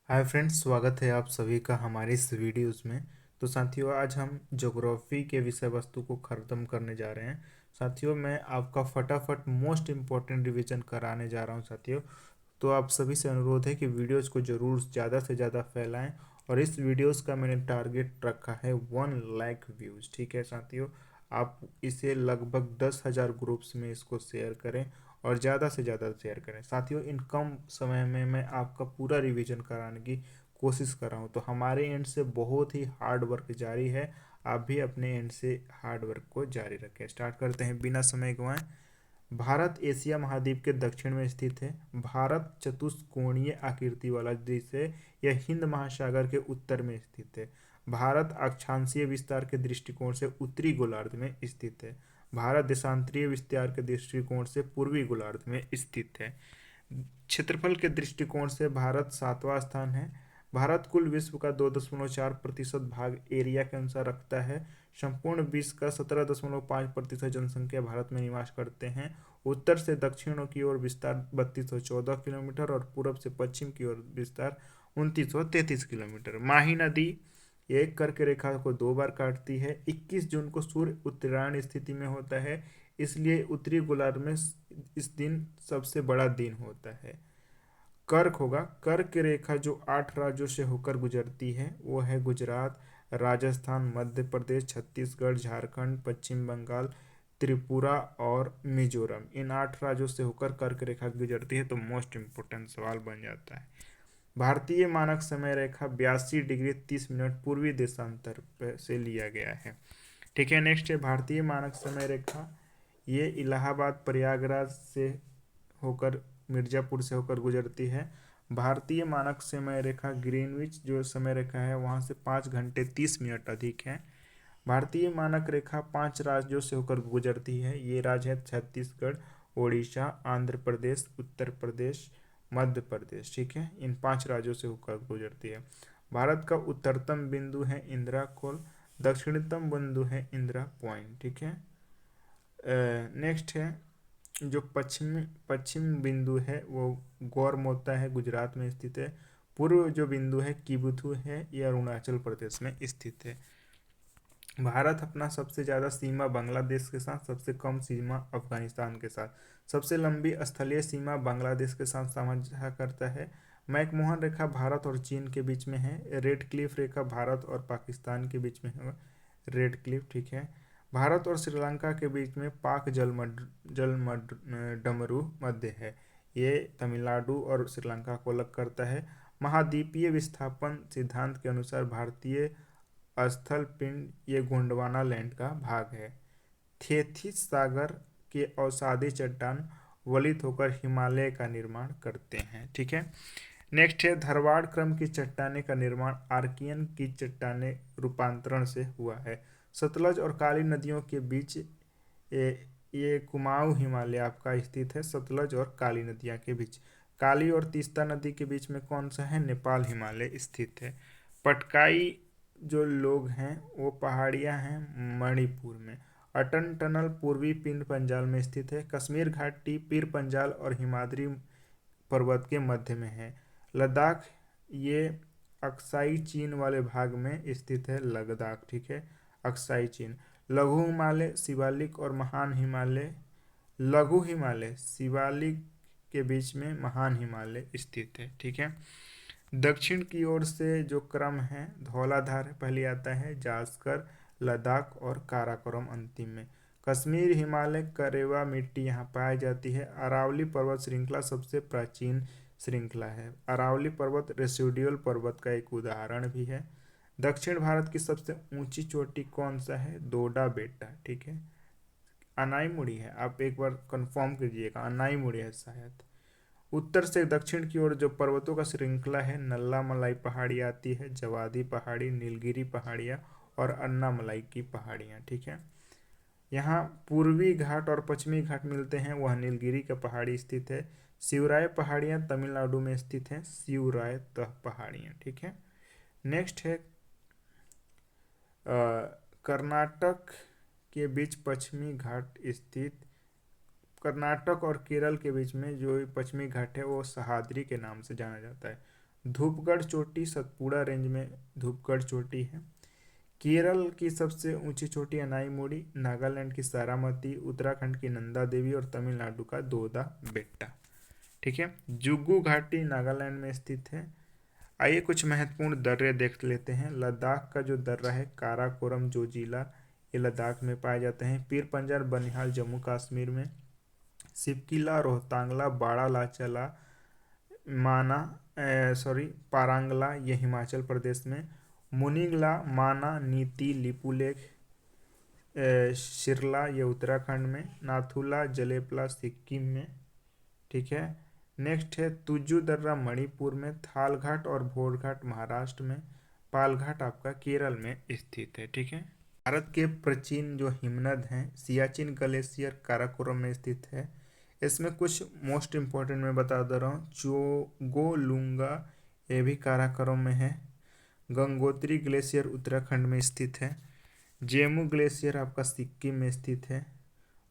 Hi friends, स्वागत है आप सभी का हमारे इस वीडियोस में। तो साथियों, आज हम ज्योग्राफी के विषय वस्तु को ख़त्म करने जा रहे हैं। साथियों, मैं आपका फटाफट मोस्ट इम्पोर्टेंट रिवीजन कराने जा रहा हूं साथियों। तो आप सभी से अनुरोध है कि वीडियोस को ज़रूर ज़्यादा से ज़्यादा फैलाएं। और इस वीडियोस का मैंने टारगेट रखा है 1 लाख व्यूज़। ठीक है साथियों, आप इसे लगभग 10,000 ग्रुप्स में इसको शेयर करें और ज़्यादा से ज़्यादा शेयर करें साथियों। इन कम समय में मैं आपका पूरा रिवीजन कराने की कोशिश कर रहा हूँ। तो हमारे एंड से बहुत ही हार्ड वर्क जारी है। आप भी अपने एंड से हार्ड वर्क को जारी रखें। स्टार्ट करते हैं बिना समय गंवाए। भारत एशिया महाद्वीप के दक्षिण में स्थित है। भारत चतुष्कोणीय आकृति वाला देश है। यह हिंद महासागर के उत्तर में स्थित है। भारत अक्षांशीय विस्तार के दृष्टिकोण से उत्तरी गोलार्ध में स्थित है। भारत देशांतरीय विस्तार के दृष्टिकोण से पूर्वी गोलार्ध में स्थित है। क्षेत्रफल के दृष्टिकोण से भारत सातवां स्थान है। भारत कुल विश्व का 2.4% भाग एरिया के अनुसार रखता है। संपूर्ण विश्व का 17.5% जनसंख्या भारत में निवास करते हैं। उत्तर से दक्षिण की ओर विस्तार 3214 किलोमीटर और पूर्व से पश्चिम की ओर विस्तार 2933 किलोमीटर। माही नदी एक कर्क रेखा को 2 बार काटती है। 21 जून को सूर्य उत्तरायण स्थिति में होता है, इसलिए उत्तरी गोलार्ध में इस दिन सबसे बड़ा दिन होता है। कर्क होगा, कर्क की रेखा जो 8 राज्यों से होकर गुजरती है वो है गुजरात, राजस्थान, मध्य प्रदेश, छत्तीसगढ़, झारखंड, पश्चिम बंगाल, त्रिपुरा और मिजोरम। इन 8 राज्यों से होकर कर्क रेखा गुजरती है। तो मोस्ट इम्पोर्टेंट सवाल बन जाता है। भारतीय मानक समय रेखा 82 डिग्री 30 मिनट पूर्वी देशांतर से लिया गया है। ठीक है, नेक्स्ट है भारतीय मानक समय रेखा। ये इलाहाबाद, प्रयागराज से होकर मिर्जापुर से होकर गुजरती है। भारतीय मानक समय रेखा ग्रीनविच जो समय रेखा है वहाँ से 5 घंटे 30 मिनट अधिक है। भारतीय मानक रेखा 5 राज्यों से होकर गुजरती है। ये राज्य है छत्तीसगढ़, ओडिशा, आंध्र प्रदेश, उत्तर प्रदेश, मध्य प्रदेश। ठीक है, इन 5 राज्यों से होकर गुजरती है। भारत का उत्तरतम बिंदु है इंदिरा खोल, दक्षिणतम बिंदु है इंदिरा पॉइंट। ठीक है, नेक्स्ट है जो पश्चिम पश्चिम बिंदु है वो गौरमोता है, गुजरात में स्थित है। पूर्व जो बिंदु है किबुथु है, ये अरुणाचल प्रदेश में स्थित है। भारत अपना सबसे ज़्यादा सीमा बांग्लादेश के साथ, सबसे कम सीमा अफगानिस्तान के साथ, सबसे लंबी स्थलीय सीमा बांग्लादेश के साथ साझा करता है। मैकमोहन रेखा भारत और चीन के बीच में है। रेड क्लिफ रेखा भारत और पाकिस्तान के बीच में है। रेड क्लिफ, ठीक है। भारत और श्रीलंका के बीच में पाक डमरू मध्य है। ये तमिलनाडु और श्रीलंका को अलग करता है। महाद्वीपीय विस्थापन सिद्धांत के अनुसार भारतीय स्थल पिंड ये गोंडवाना लैंड का भाग है। थेथिस सागर के अवसादी चट्टान वलित होकर हिमालय का निर्माण करते हैं। ठीक है, नेक्स्ट है धरवाड़ क्रम की चट्टाने का निर्माण आर्कियन की चट्टाने रूपांतरण से हुआ है। सतलज और काली नदियों के बीच ये कुमाऊं हिमालय आपका स्थित है। सतलज और काली नदियां के बीच, काली और तीस्ता नदी के बीच में कौन सा है? नेपाल हिमालय स्थित है। पटकाई जो लोग हैं वो पहाड़ियां हैं मणिपुर में। अटल टनल पूर्वी पीर पंजाल में स्थित है। कश्मीर घाटी पीर पंजाल और हिमाद्री पर्वत के मध्य में है। लद्दाख ये अक्साई चीन वाले भाग में स्थित है। लद्दाख, ठीक है, अक्साई चीन। लघु हिमालय शिवालिक और महान हिमालय, लघु हिमालय शिवालिक के बीच में महान हिमालय स्थित है। ठीक है, दक्षिण की ओर से जो क्रम है धौलाधार पहले आता है, जास्कर, लद्दाख और काराकोरम अंतिम में। कश्मीर हिमालय करेवा मिट्टी यहाँ पाई जाती है। अरावली पर्वत श्रृंखला सबसे प्राचीन श्रृंखला है। अरावली पर्वत रेसिडुअल पर्वत का एक उदाहरण भी है। दक्षिण भारत की सबसे ऊंची चोटी कौन सा है? दोडा बेटा, ठीक है। अनाईमुड़ी है, आप एक बार कंफर्म कीजिएगा, अनाईमुड़ी है शायद। उत्तर से दक्षिण की ओर जो पर्वतों का श्रृंखला है, नल्ला मलाई पहाड़ी आती है, जवादी पहाड़ी, नीलगिरी पहाड़ियाँ और अन्नामलाई की पहाड़ियाँ। ठीक है, यहाँ पूर्वी घाट और पश्चिमी घाट मिलते हैं, वह नीलगिरी का पहाड़ी स्थित है। शिवराय पहाड़ियाँ तमिलनाडु में स्थित हैं, शिवराय तह पहाड़ियाँ। ठीक है, नेक्स्ट है कर्नाटक के बीच पश्चिमी घाट स्थित। कर्नाटक और केरल के बीच में जो पश्चिमी घाट है वो सह्याद्री के नाम से जाना जाता है। धूपगढ़ चोटी सतपुड़ा रेंज में धूपगढ़ चोटी है। केरल की सबसे ऊंची चोटी अनाईमुड़ी, नागालैंड की सारामती, उत्तराखंड की नंदा देवी और तमिलनाडु का दोदा बेट्टा। ठीक है, जुगू घाटी नागालैंड में स्थित है। आइए कुछ महत्वपूर्ण दर्रे देख लेते हैं। लद्दाख का जो दर्रा है काराकोरम जोजिला, ये लद्दाख में पाए जाते हैं। पीर पंजाल बनिहाल जम्मू कश्मीर में। सिपकिला, रोहतांगला, बाड़ालाचला, माना पारांगला, ये हिमाचल प्रदेश में। मुनिंगला, माना, नीति, लिपुलेख, शिरला, ये उत्तराखंड में। नाथुला, जलेपला, सिक्किम में। ठीक है, नेक्स्ट है तुजू दर्रा मणिपुर में। थालघाट और भोरघाट महाराष्ट्र में। पालघाट आपका केरल में स्थित है। ठीक है, भारत के प्राचीन जो हिमनद हैं सियाचिन ग्लेशियर काराकोरम में स्थित है। इसमें कुछ मोस्ट इम्पोर्टेंट मैं बता दे रहा हूँ। चोगोलुंगा, ये भी काराकोरम में है। गंगोत्री ग्लेशियर उत्तराखंड में स्थित है। जेमू ग्लेशियर आपका सिक्किम में स्थित है।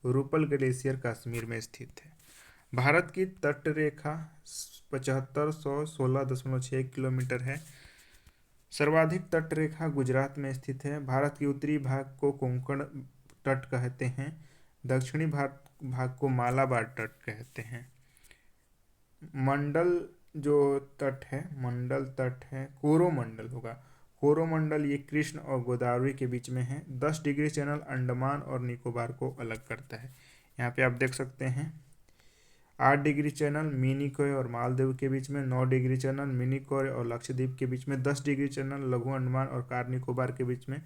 रूपल ग्लेशियर कश्मीर में स्थित है। भारत की तट रेखा 7516.6 किलोमीटर है। सर्वाधिक तट रेखा गुजरात में स्थित है। भारत की उत्तरी भाग को कोंकण तट कहते हैं। दक्षिणी भाग को मालाबार तट कहते हैं। मंडल जो तट है, मंडल तट है, कोरोमंडल होगा। कोरोमंडल ये कृष्ण और गोदावरी के बीच में है। 10 डिग्री चैनल अंडमान और निकोबार को अलग करता है। यहाँ पे आप देख सकते हैं 8 डिग्री चैनल मिनिकॉय और मालदीव के बीच में, 9 डिग्री चैनल मिनिकॉय और लक्षद्वीप के बीच में, 10 डिग्री चैनल लघु अंडमान और कार निकोबार के बीच में,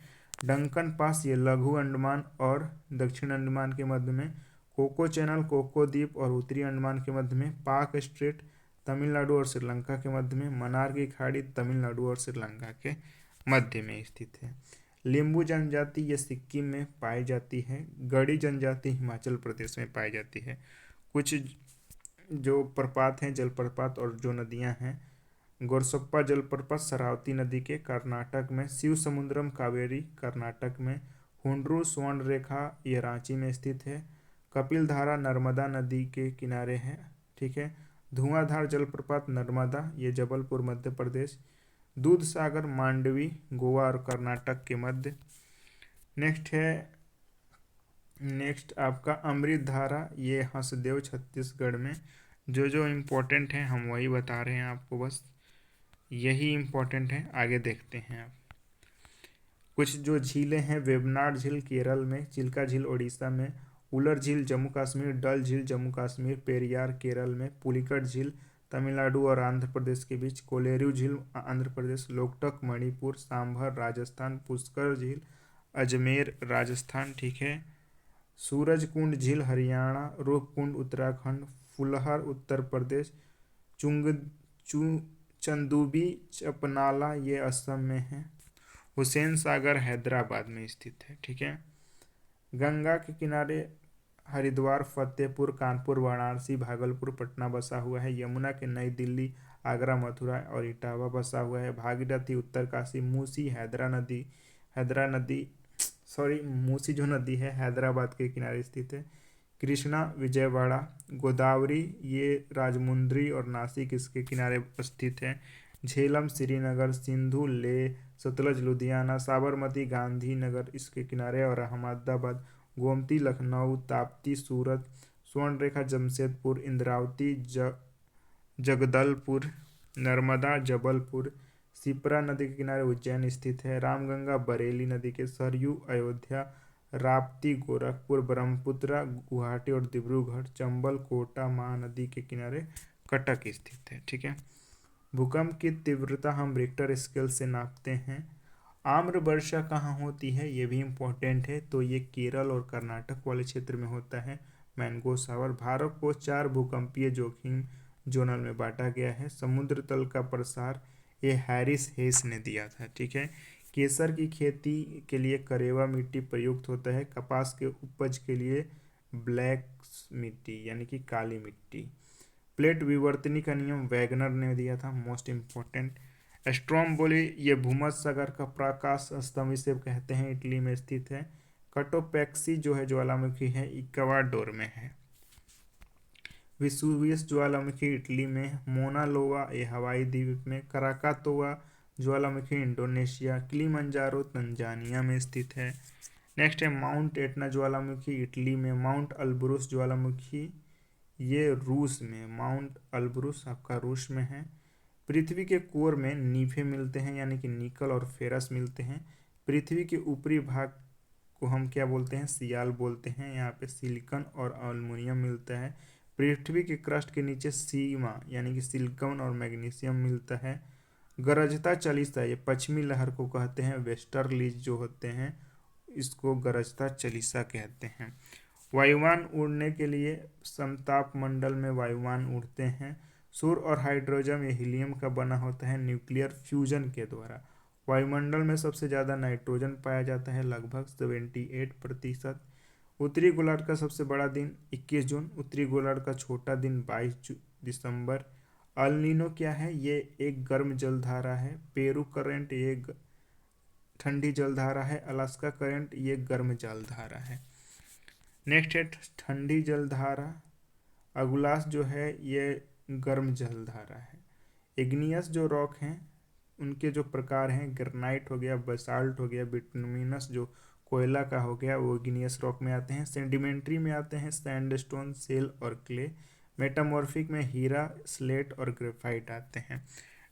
डंकन पास ये लघु अंडमान और दक्षिण अंडमान के मध्य में, कोको चैनल कोको द्वीप और उत्तरी अंडमान के मध्य में, पाक स्ट्रेट तमिलनाडु और श्रीलंका के मध्य में, मन्नार की खाड़ी तमिलनाडु और श्रीलंका के मध्य में स्थित है। लिम्बू जनजाति ये सिक्किम में पाई जाती है। गढ़ी जनजाति हिमाचल प्रदेश में पाई जाती है। कुछ जो प्रपात हैं जलप्रपात और जो नदियां हैं, गोरसप्पा जलप्रपात शरावती नदी के कर्नाटक में, शिव समुद्रम कावेरी कर्नाटक में, हुंड्रू स्वर्ण रेखा ये रांची में स्थित है। कपिल धारा नर्मदा नदी के किनारे है। ठीक है, धुआंधार जलप्रपात नर्मदा ये जबलपुर मध्य प्रदेश। दूध सागर मांडवी गोवा और कर्नाटक के मध्य। नेक्स्ट आपका अमृत धारा ये हंसदेव छत्तीसगढ़ में। जो इम्पोर्टेंट है हम वही बता रहे हैं आपको, बस यही इम्पोर्टेंट है। आगे देखते हैं आप। कुछ जो झीलें हैं, वेबनाड झील केरल में, चिल्का झील उड़ीसा में, उलर झील जम्मू कश्मीर, डल झील जम्मू कश्मीर, पेरियार केरल में, पुलिकट झील तमिलनाडु और आंध्र प्रदेश के बीच, कोलेरू झील आंध्र प्रदेश, लोकटक मणिपुर, सांभर राजस्थान, पुष्कर झील अजमेर राजस्थान। ठीक है, सूरजकुंड झील हरियाणा, रूपकुंड उत्तराखंड, फुलहर उत्तर प्रदेश, चंदूबी चपनाला ये असम में है। हुसैन सागर हैदराबाद में स्थित है। ठीक है, गंगा के किनारे हरिद्वार, फतेहपुर, कानपुर, वाराणसी, भागलपुर, पटना बसा हुआ है। यमुना के नई दिल्ली, आगरा, मथुरा और इटावा बसा हुआ है। भागीरथी उत्तरकाशी, मूसी मूसी जो नदी है हैदराबाद के किनारे स्थित है। कृष्णा विजयवाड़ा, गोदावरी ये राजमुंद्री और नासिक इसके किनारे स्थित है। झेलम श्रीनगर, सिंधु लेह, सतलज लुधियाना, साबरमती गांधीनगर इसके किनारे और अहमदाबाद, गोमती लखनऊ, ताप्ती सूरत, स्वर्णरेखा जमशेदपुर, इंद्रावती जगदलपुर, नर्मदा जबलपुर, शिप्रा नदी के किनारे उज्जैन स्थित है। रामगंगा बरेली नदी के, सरयू अयोध्या, राप्ती गोरखपुर, ब्रह्मपुत्र गुवाहाटी और डिब्रूगढ़, चंबल कोटा महानदी के किनारे कटक स्थित है। ठीक है, भूकंप की तीव्रता हम रिक्टर स्केल से नापते हैं। आम्र वर्षा कहाँ होती है ये भी इम्पोर्टेंट है, तो ये केरल और कर्नाटक वाले क्षेत्र में होता है। मैंगो सावर। भारत को 4 भूकंपीय जोखिम जोनल में बांटा गया है। समुद्र तल का प्रसार ये हैरिस हेस ने दिया था। ठीक है, केसर की खेती के लिए करेवा मिट्टी प्रयुक्त होता है। कपास के उपज के लिए ब्लैक मिट्टी यानी कि काली मिट्टी। प्लेट विवर्तनी का नियम वैगनर ने दिया था, मोस्ट इम्पोर्टेंट। स्ट्रोम्बोली ये भूमध्यसागर का प्रकाश स्तंभ इसे कहते हैं, इटली में स्थित है। कटोपैक्सी जो है ज्वालामुखी है, इक्वाडोर में है। विसुवियस ज्वालामुखी इटली में, मोना लोआ ये हवाई द्वीप में, कराकातोआ ज्वालामुखी इंडोनेशिया, किलिमंजारो तंजानिया में स्थित है। नेक्स्ट है माउंट एटना ज्वालामुखी इटली में, माउंट अल्ब्रुस ज्वालामुखी ये रूस में, माउंट अल्ब्रुस आपका रूस में है। पृथ्वी के कोर में नीफे मिलते हैं यानी कि निकल और फेरस मिलते हैं। पृथ्वी के ऊपरी भाग को हम क्या बोलते हैं, सियाल बोलते हैं। यहाँ पे सिलिकॉन और एल्युमिनियम मिलता है। पृथ्वी के क्रस्ट के नीचे सीमा यानी कि सिलिकॉन और मैग्नीशियम मिलता है। गरजता चालीसा ये पश्चिमी लहर को कहते हैं। वेस्टर्लीज जो होते हैं इसको गरजता चालीसा कहते हैं। वायुयान उड़ने के लिए समताप मंडल में वायुयान उड़ते हैं। सूर्य और हाइड्रोजन ये हीलियम का बना होता है न्यूक्लियर फ्यूजन के द्वारा। वायुमंडल में सबसे ज़्यादा नाइट्रोजन पाया जाता है, लगभग 78%। उत्तरी गोलार्ध का सबसे बड़ा दिन 21 जून, उत्तरी गोलार्ध का छोटा दिन 22 दिसंबर। अल नीनो क्या है, ये एक गर्म जलधारा है। पेरू करंट ये ठंडी जलधारा है। अलास्का करंट ये गर्म जलधारा है। नेक्स्ट है ठंडी जलधारा। अगुलास जो है ये गर्म जलधारा है। इग्नियस जो रॉक हैं उनके जो प्रकार हैं, ग्रेनाइट हो गया, बसाल्ट हो गया, बिटुमिनस जो कोयला का हो गया वो इग्नियस रॉक में आते हैं। सेडिमेंट्री में आते हैं सैंडस्टोन, सेल और क्ले। मेटामॉर्फिक में हीरा, स्लेट और ग्रेफाइट आते हैं।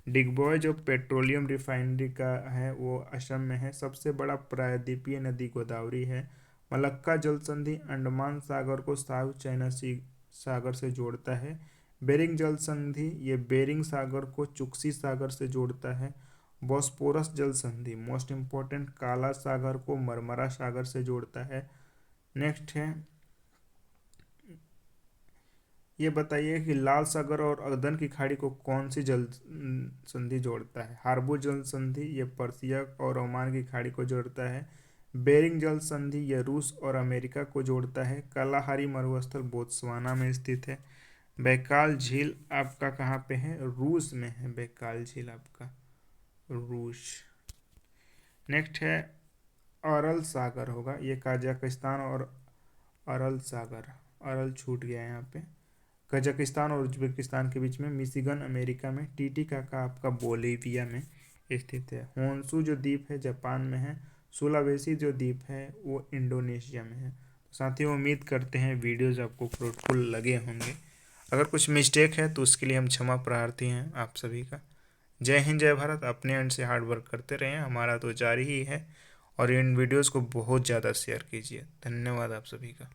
डिगबॉय जो पेट्रोलियम रिफाइनरी का है वो असम में है। सबसे बड़ा प्रायद्वीपीय नदी गोदावरी है। मलक्का जल संधि अंडमान सागर को साउथ चाइना सी सागर से जोड़ता है। बेरिंग जल संधि ये बेरिंग सागर को चुक्सी सागर से जोड़ता है। बॉस्पोरस जल संधि मोस्ट इम्पोर्टेंट काला सागर को मरमरा सागर से जोड़ता है। नेक्स्ट है ये बताइए कि लाल सागर और अदन की खाड़ी को कौन सी जल संधि जोड़ता है। हार्बो जल संधि ये पर्सिया और ओमान की खाड़ी को जोड़ता है। बेरिंग जल संधि ये रूस और अमेरिका को जोड़ता है। कालाहारी मरुस्थल बोत्सवाना में स्थित है। बैकाल झील आपका कहाँ पे है, रूस में है बैकाल झील आपका, रूस। नेक्स्ट है अरल सागर होगा, ये कजाकिस्तान और अरल सागर, अरल छूट गया यहाँ पे, कजाकिस्तान और उज्बेकिस्तान के बीच में, मिशिगन अमेरिका में। टीटीकाका आपका बोलीविया में स्थित है। होन्शु जो द्वीप है जापान में है। सुलावेसी जो द्वीप है वो इंडोनेशिया में है। तो साथियों उम्मीद करते हैं वीडियोज़ आपको फ्रूटफुल लगे होंगे। अगर कुछ मिस्टेक है तो उसके लिए हम क्षमा प्रार्थी हैं आप सभी का। जय हिंद जय भारत। अपने एंड से हार्ड वर्क करते रहें, हमारा तो जारी ही है। और इन वीडियोज़ को बहुत ज़्यादा शेयर कीजिए। धन्यवाद आप सभी का।